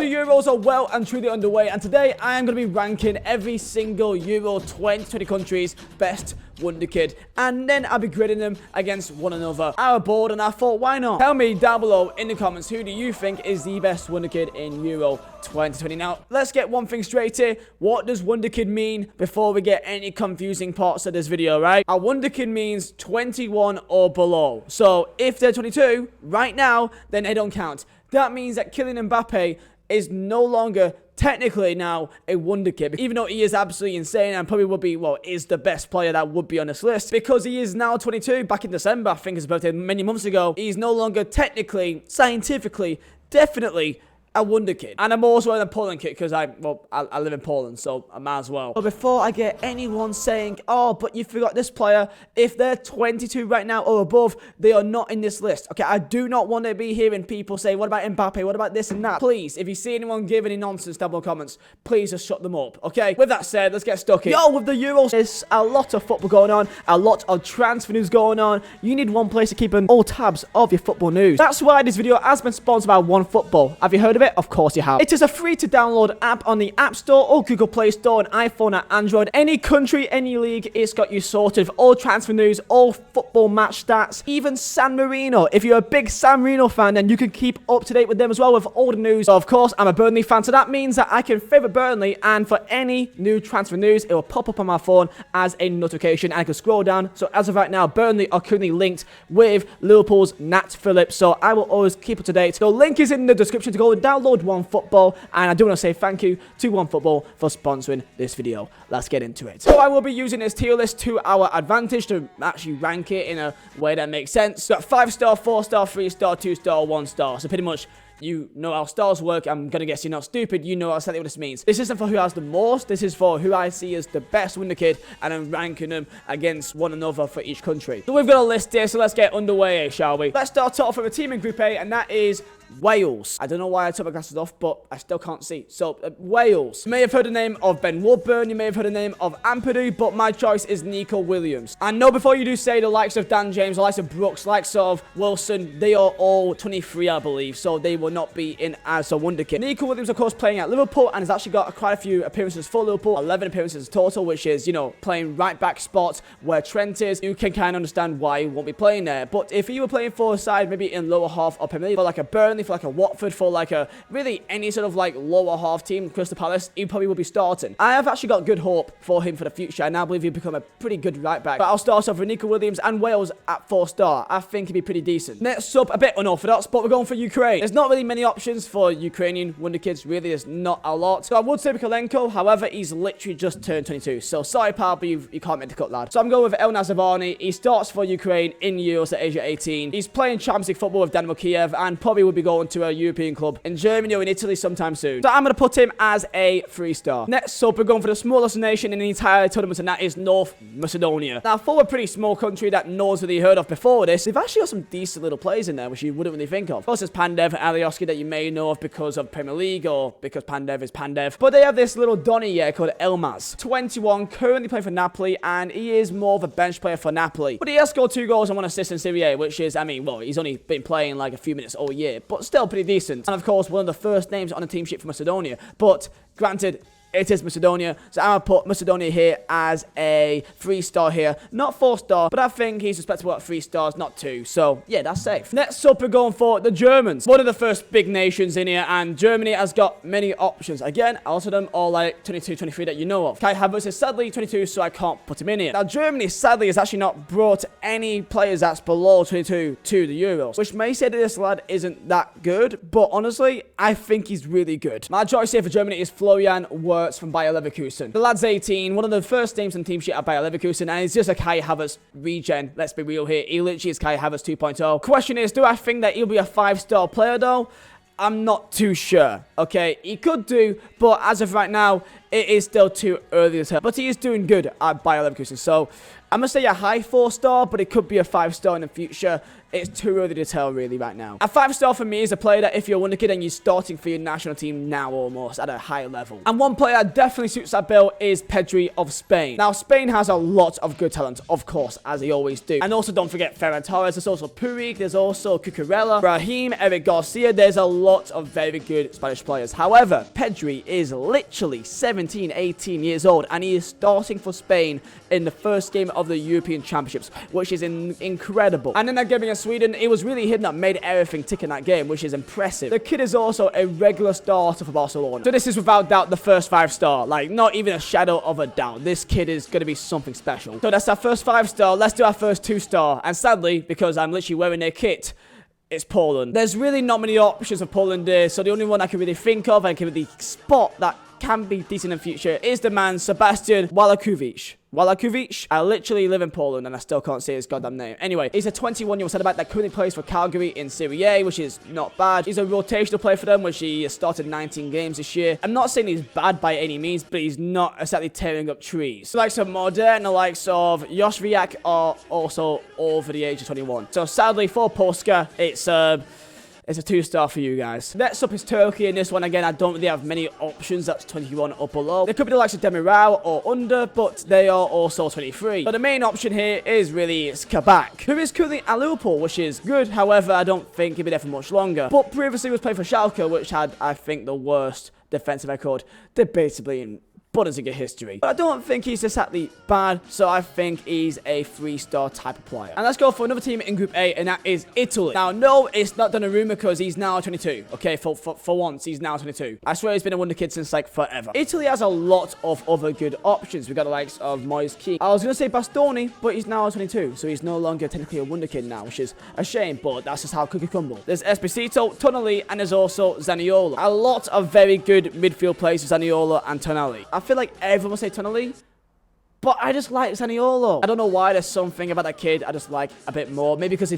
The Euros are well and truly underway, and today I am going to be ranking every single Euro 2020 country's best Wonder Kid, and then I'll be grading them against one another. I was bored and I thought, why not? Tell me down below in the comments, who do you think is the best Wonder Kid in Euro 2020? Now, let's get one thing straight here. What does Wonder Kid mean before we get any confusing parts of this video, right? A Wonder Kid means 21 or below. So if they're 22 right now, then they don't count. That means that Kylian Mbappe is no longer technically now a Wonder Kid, even though he is absolutely insane and probably would be, well, is the best player that would be on this list, because he is now 22. Back in December, I think his birthday many months ago, he's no longer technically, scientifically, definitely a Wonder Kid. And I'm also in a Poland kid because I live in Poland, so I might as well. But before I get anyone saying, oh, but you forgot this player, if they're 22 right now or above, they are not in this list. Okay, I do not want to be hearing people say, what about Mbappe? What about this and that? Please, if you see anyone give any nonsense down below comments, please just shut them up, okay? With that said, let's get stuck in. Yo, with the Euros, there's a lot of football going on, a lot of transfer news going on. You need one place to keep all tabs of your football news. That's why this video has been sponsored by OneFootball. Have you heard of it? Of course you have. It is a free to download app on the App Store or Google Play Store on iPhone or Android. Any country, any league, it's got you sorted for all transfer news, all football match stats, even San Marino. If you're a big San Marino fan, then you can keep up to date with them as well with all the news. So of course, I'm a Burnley fan, so that means that I can favourite Burnley, and for any new transfer news, it will pop up on my phone as a notification, and I can scroll down. So as of right now, Burnley are currently linked with Liverpool's Nat Phillips, so I will always keep up to date. The link is in the description to go and download OneFootball, and I do want to say thank you to OneFootball for sponsoring this video. Let's get into it. So I will be using this tier list to our advantage to actually rank it in a way that makes sense. Got 5-star, 4-star, 3-star, 2-star, 1-star. So pretty much, you know how stars work. I'm gonna guess you're not stupid. You know exactly what this means. This isn't for who has the most. This is for who I see as the best Wonder Kid, and I'm ranking them against one another for each country. So we've got a list here, so let's get underway, shall we? Let's start off with a team in Group A, and that is Wales. I don't know why I took my glasses off, but I still can't see. So, Wales. You may have heard the name of Ben Woodburn, you may have heard the name of Ampadu, but my choice is Nico Williams. I know before you do say the likes of Dan James, the likes of Brooks, the likes of Wilson, they are all 23, I believe, so they will not be in as a Wonder Kid. Nico Williams, of course, playing at Liverpool, and has actually got quite a few appearances for Liverpool, 11 appearances total, which is, you know, playing right back spot where Trent is. You can kind of understand why he won't be playing there. But if he were playing for a side, maybe in lower half of Premier League, for like a Burnley, for like a Watford, for like a really any sort of like lower half team, Crystal Palace, he probably will be starting. I have actually got good hope for him for the future. I now believe he'll become a pretty good right back. But I'll start off with Nico Williams and Wales at 4-star. I think he'd be pretty decent. Next up, a bit unorthodox, but we're going for Ukraine. There's not really many options for Ukrainian Wonder Kids, really. There's not a lot. So I would say Mikolenko, however, he's literally just turned 22. So sorry, pal, but you can't make the cut, lad. So I'm going with El Nazarvani. He starts for Ukraine in Euros at age of 18. He's playing Champions League football with Dynamo Kiev, and probably will be going to a European club in Germany or in Italy sometime soon. So I'm going to put him as a 3-star. Next up, we're going for the smallest nation in the entire tournament, and that is North Macedonia. Now, for a pretty small country that no one's really heard of before this, they've actually got some decent little players in there, which you wouldn't really think of. Of course, there's Pandev and Alioski that you may know of because of Premier League or because Pandev is Pandev. But they have this little Donny here called Elmas. 21, currently playing for Napoli, and he is more of a bench player for Napoli. But he has scored 2 goals and 1 assist in Serie A, which is, I mean, well, he's only been playing like a few minutes all year, but still pretty decent. And of course, one of the first names on the team sheet for Macedonia. But granted, it is Macedonia, so I'm going to put Macedonia here as a 3-star here. Not 4-star, but I think he's respectable at 3 stars, not 2. So, yeah, that's safe. Next up, we're going for the Germans. One of the first big nations in here, and Germany has got many options. Again, most of them are like 22, 23 that you know of. Kai Havertz is sadly 22, so I can't put him in here. Now, Germany, sadly, has actually not brought any players that's below 22 to the Euros, which may say that this lad isn't that good, but honestly, I think he's really good. My choice here for Germany is Florian Wirtz from Bayer Leverkusen. The lad's 18, one of the first names on team sheet at Bayer Leverkusen, and he's just a Kai Havertz regen. Let's be real here. He literally is Kai Havertz 2.0. Question is, do I think that he'll be a 5-star player though? I'm not too sure. Okay, he could do, but as of right now, it is still too early to tell. But he is doing good at Bayer Leverkusen, so I'm going to say a high 4-star, but it could be a 5-star in the future. it's too early to tell really right now. A 5-star for me is a player that if you're a Wonderkid and you're starting for your national team now almost at a high level. And one player that definitely suits that bill is Pedri of Spain. Now, Spain has a lot of good talent, of course, as they always do. And also don't forget Ferran Torres, there's also Puig, there's also Cucurella, Brahim, Eric Garcia. There's a lot of very good Spanish players. However, Pedri is literally 17, 18 years old, and he is starting for Spain in the first game of the European Championships, which is incredible. And in that game against Sweden, it was really him that made everything tick in that game, which is impressive. The kid is also a regular starter for Barcelona. So this is without doubt the first 5-star. Like, not even a shadow of a doubt. This kid is going to be something special. So that's our first 5-star. Let's do our first 2-star. And sadly, because I'm literally wearing their kit, it's Poland. There's really not many options of Poland there, so the only one I can really think of and can really spot that can be decent in the future is the man Sebastian Walakovic. I literally live in Poland and I still can't say his goddamn name. Anyway, he's a 21-year-old centre-back that currently plays for Calgary in Serie A, which is not bad. He's a rotational player for them, which he has started 19 games this year. I'm not saying he's bad by any means, but he's not exactly tearing up trees. The likes of Modern and the likes of Josviak are also over the age of 21. So sadly for Polska, it's a 2-star for you guys. Next up is Turkey. In this one, again, I don't really have many options. That's 21 up or low. There could be the likes of Demirao or under, but they are also 23. But the main option here is really Kabak, who is currently at Liverpool, which is good. However, I don't think he'll be there for much longer. But previously was playing for Schalke, which had, I think, the worst defensive record, debatably in Bundesliga history. But I don't think he's exactly bad, so I think he's a 3-star type of player. And let's go for another team in Group A, and that is Italy. Now, no, it's not Donnarumma because he's now 22. Okay, for once, he's now 22. I swear he's been a Wonderkid since, like, forever. Italy has a lot of other good options. We got the likes of Moise Kean. I was going to say Bastoni, but he's now 22, so he's no longer technically a Wonderkid now, which is a shame, but that's just how cookie crumbles. There's Esposito, Tonali, and there's also Zaniolo. A lot of very good midfield players with Zaniolo and Tonali. I feel like everyone will say Tonali, but I just like Zaniolo. I don't know why. There's something about that kid I just like a bit more. Maybe because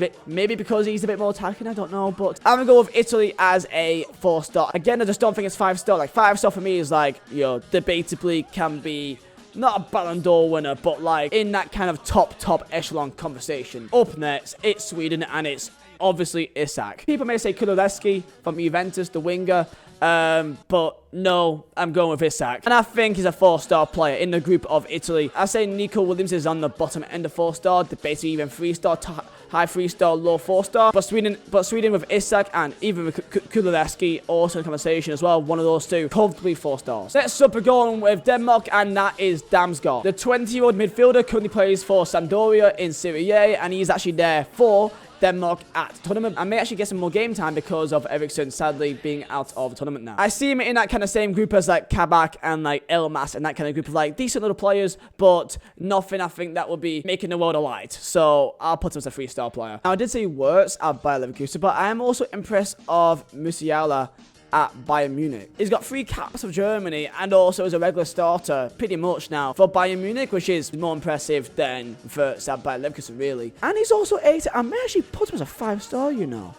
he's a bit more attacking. I don't know, but I'm gonna go with Italy as a 4-star. Again, I just don't think it's 5-star. Like 5-star for me is like, debatably can be not a Ballon d'Or winner, but like in that kind of top echelon conversation. Up next, it's Sweden, and it's obviously Isak. People may say Kulusevski from Juventus, the winger. But no, I'm going with Isak. And I think he's a 4-star player in the group of Italy. I say Nico Williams is on the bottom end of 4-star, debatably even 3-star, high 3-star, low 4-star. But Sweden with Isak and even with Kulusevski also in conversation as well. One of those two, comfortably 4 stars. Next up, we're going with Denmark, and that is Damsgaard. The 20-year-old midfielder currently plays for Sampdoria in Serie A, and he's actually there for Denmark at the tournament. I may actually get some more game time because of Eriksson sadly being out of the tournament now. I see him in that kind of same group as like Kabak and like Elmas and that kind of group of like decent little players, but nothing I think that would be making the world a light. So I'll put him as a 3-star player. Now I did say words at Bayer Leverkusen, but I am also impressed of Musiala at Bayern Munich. He's got 3 caps of Germany and also is a regular starter pretty much now for Bayern Munich, which is more impressive than for Bayer Leverkusen really. And he's also 8. I may actually put him as a 5-star, you know.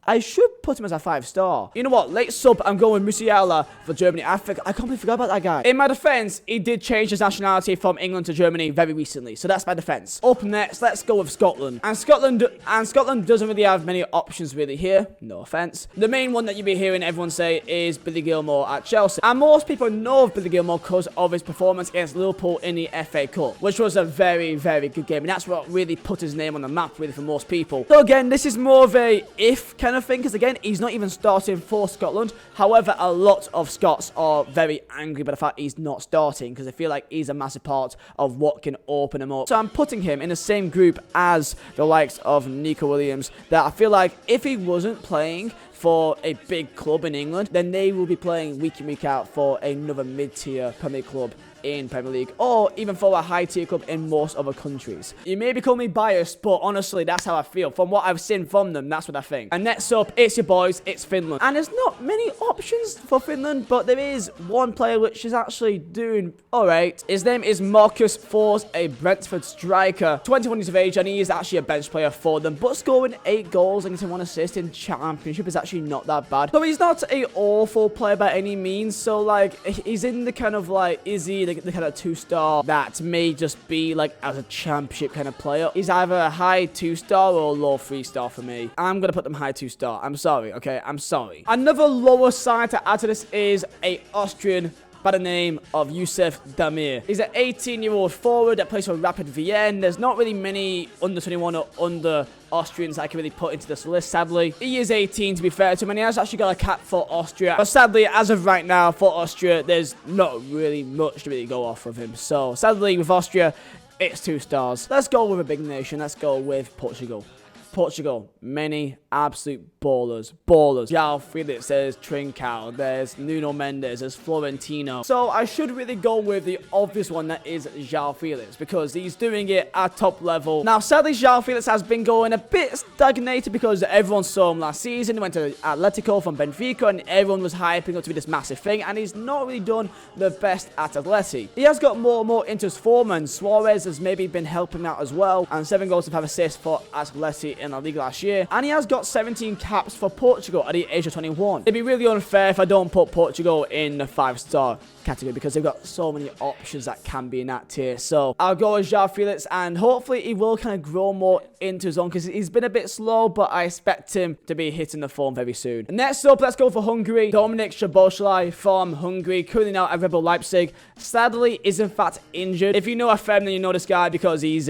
I should put him as a 5-star. You know what? Late sub, I'm going with Musiala for Germany. I completely forgot about that guy. In my defense, he did change his nationality from England to Germany very recently. So that's my defense. Up next, let's go with Scotland. And Scotland doesn't really have many options really here. No offense. The main one that you'll be hearing everyone say is Billy Gilmore at Chelsea. And most people know of Billy Gilmore because of his performance against Liverpool in the FA Cup, which was a very, very good game. And that's what really put his name on the map really for most people. So again, this is more of a if kind of thing, because again, he's not even starting for Scotland. However, a lot of Scots are very angry by the fact he's not starting because they feel like he's a massive part of what can open him up. So I'm putting him in the same group as the likes of Nico Williams, that I feel like if he wasn't playing for a big club in England, then they will be playing week in, week out for another mid-tier Premier Club in Premier League, or even for a high-tier club in most other countries. You may be calling me biased, but honestly, that's how I feel. From what I've seen from them, that's what I think. And next up, it's your boys, it's Finland. And there's not many options games for Finland, but there is one player which is actually doing alright. His name is Marcus Forss, a Brentford striker, 21 years of age, and he is actually a bench player for them, but scoring 8 goals and getting 1 assist in Championship is actually not that bad. So he's not an awful player by any means, so like he's in the kind of like, is he the kind of 2-star that may just be like as a Championship kind of player? He's either a high 2-star or a low 3-star for me. I'm gonna put them high 2-star. I'm sorry, okay? I'm sorry. Another lower side to add to this is a Austrian by the name of Yusuf Damir. He's an 18-year-old forward that plays for Rapid Vienna. There's not really many under 21 or under Austrians that I can really put into this list, sadly. He is 18, to be fair to him, and he has actually got a cap for Austria. But sadly, as of right now, for Austria, there's not really much to really go off of him. So, sadly, with Austria, it's 2 stars. Let's go with a big nation. Let's go with Portugal. Portugal, many absolute ballers. João Felix, there's Trincao, there's Nuno Mendes, there's Florentino. So I should really go with the obvious one, that is João Felix, because he's doing it at top level. Now, sadly, João Felix has been going a bit stagnated because everyone saw him last season. He went to Atletico from Benfica, and everyone was hyping up to be this massive thing, and he's not really done the best at Atleti. He has got more and more into his form, and Suarez has maybe been helping out as well, and 7 goals and 5 assists for Atleti in La Liga last year, and he has got 17 caps for Portugal at the age of 21. It'd be really unfair if I don't put Portugal in the 5-star category because they've got so many options that can be in that tier. So I'll go with João Felix, and hopefully he will kind of grow more into his own because he's been a bit slow, but I expect him to be hitting the form very soon. Next up, let's go for Hungary. Dominik Szoboszlai from Hungary, currently now at Red Bull Leipzig. Sadly, is in fact injured. If you know FM, then you know this guy because he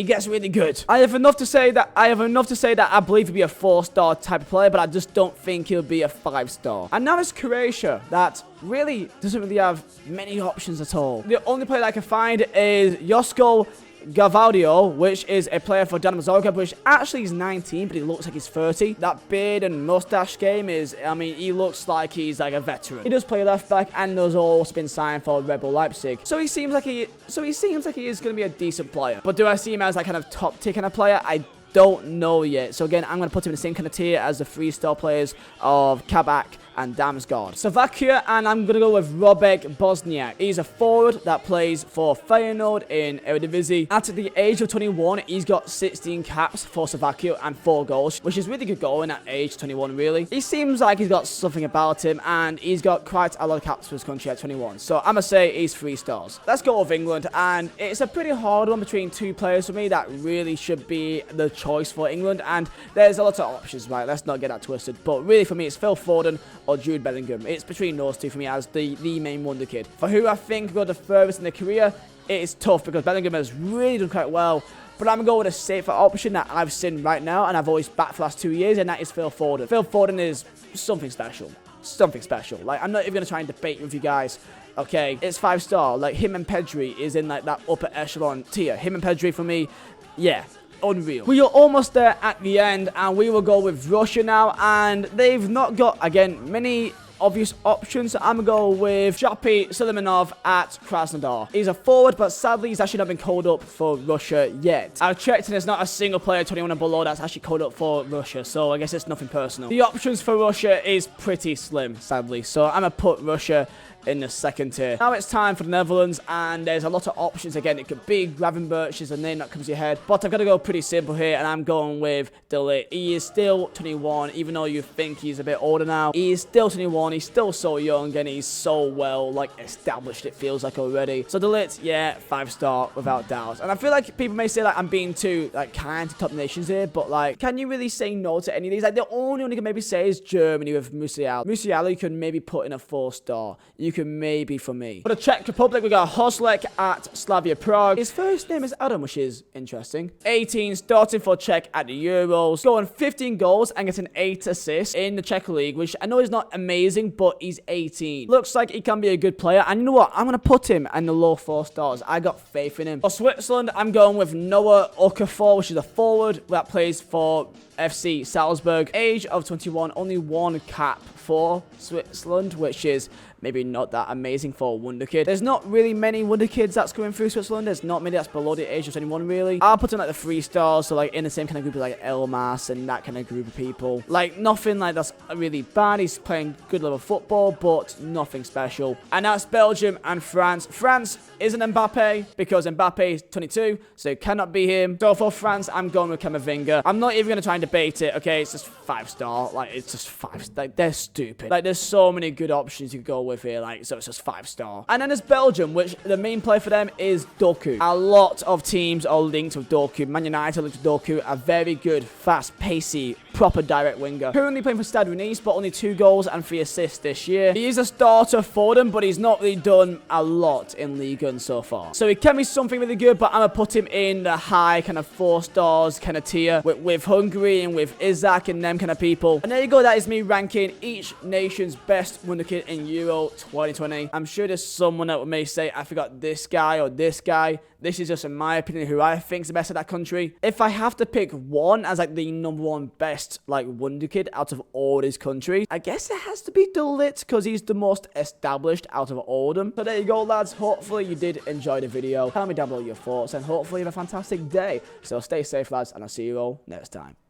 gets really good. I have enough to say that I believe he'll be a 4-star type of player, but I just don't think he'll be a 5-star. And now it's Croatia, that really doesn't really have many options at all. The only player that I can find is Josko Gavaudio, which is a player for Dinamo Zagreb, which actually is 19, but he looks like he's 30. That beard and mustache game is, I mean, he looks like he's like a veteran. He does play left back and has also been signed for Red Bull Leipzig. So he seems like he is going to be a decent player. But do I see him as like kind of top tier kind of player? I don't know yet. So again, I'm going to put him in the same kind of tier as the 3-star players of Kabak and Damsgaard. Slovakia, and I'm going to go with Robek Bosniak. He's a forward that plays for Feyenoord in Eredivisie. At the age of 21, he's got 16 caps for Slovakia and 4 goals, which is really good going at age 21, really. He seems like he's got something about him, and he's got quite a lot of caps for his country at 21. So I'm going to say he's 3 stars. Let's go with England, and it's a pretty hard one between 2 players for me that really should be the choice for England, and there's a lot of options, right? Let's not get that twisted. But really, for me, it's Phil Foden or Jude Bellingham. It's between those 2 for me as the main wonder kid. For who I think will go the furthest in their career, it is tough because Bellingham has really done quite well. But I'm going to go with a safer option that I've seen right now and I've always backed for the last 2 years, and that is Phil Foden. Phil Foden is something special. Something special. Like, I'm not even going to try and debate with you guys. Okay, it's 5-star. Like, him and Pedri is in like that upper echelon tier. Him and Pedri for me, yeah. Unreal. We are almost there at the end, and we will go with Russia now, and they've not got, again, many obvious options. So I'm going to go with Jopi Silimanov at Krasnodar. He's a forward, but sadly he's actually not been called up for Russia yet. I've checked and there's not a single player 21 and below that's actually called up for Russia, so I guess it's nothing personal. The options for Russia is pretty slim, sadly, so I'm going to put Russia in the 2nd tier. Now it's time for the Netherlands, and there's a lot of options. Again, it could be Gravenberch is a name that comes to your head, but I've got to go pretty simple here, and I'm going with De Ligt. He is still 21, even though you think he's a bit older now. He is still 21, he's still so young, and he's so well, like, established, it feels like already. So De Ligt, yeah, 5-star, without doubt. And I feel like people may say, like, I'm being too, like, kind to top nations here, but, like, can you really say no to any of these? Like, the only one you can maybe say is Germany with Musiala. Musiala you can maybe put in a 4-star. You can maybe for me. For the Czech Republic, we got Hoslek at Slavia Prague. His first name is Adam, which is interesting. 18, starting for Czech at the Euros, scoring 15 goals and getting 8 assists in the Czech League, which I know is not amazing, but he's 18. Looks like he can be a good player, and you know what? I'm going to put him in the low 4 stars. I got faith in him. For Switzerland, I'm going with Noah Okafor, which is a forward that plays for FC Salzburg. Age of 21, only 1 cap for Switzerland, which is maybe not that amazing for a Wonderkid. There's not really many Wonderkids that's coming through Switzerland. There's not many that's below the age of 21, really. I'll put in like the 3 stars, so like in the same kind of group as like Elmas and that kind of group of people. Like nothing like that's really bad. He's playing good level football, but nothing special. And now it's Belgium and France. France isn't Mbappe because Mbappe is 22, so it cannot be him. So for France, I'm going with Camavinga. I'm not even going to try and debate it, okay? It's just 5 star. Like, it's just 5. Like, they're stupid. Like, there's so many good options you could go with here. Like, so it's just 5 star. And then there's Belgium, which the main play for them is Doku. A lot of teams are linked with Doku. Man United linked with Doku. A very good, fast, pacey, proper direct winger. Currently playing for Stade Rennais, but only 2 goals and 3 assists this year. He is a starter for them, but he's not really done a lot in Ligue 1 so far. So he can be something really good, but I'm going to put him in the high kind of 4 stars kind of tier with Hungary and with Isaac and them kind of people. And there you go. That is me ranking each nation's best Wonderkid in Euro 2020. I'm sure there's someone that may say, I forgot this guy or this guy. This is just, in my opinion, who I think is the best of that country. If I have to pick one as like the #1 best like Wonderkid out of all these countries, I guess it has to be De Ligt because he's the most established out of all of them. So there you go, lads. Hopefully you did enjoy the video. Tell me down below your thoughts and hopefully you have a fantastic day. So stay safe, lads, and I'll see you all next time.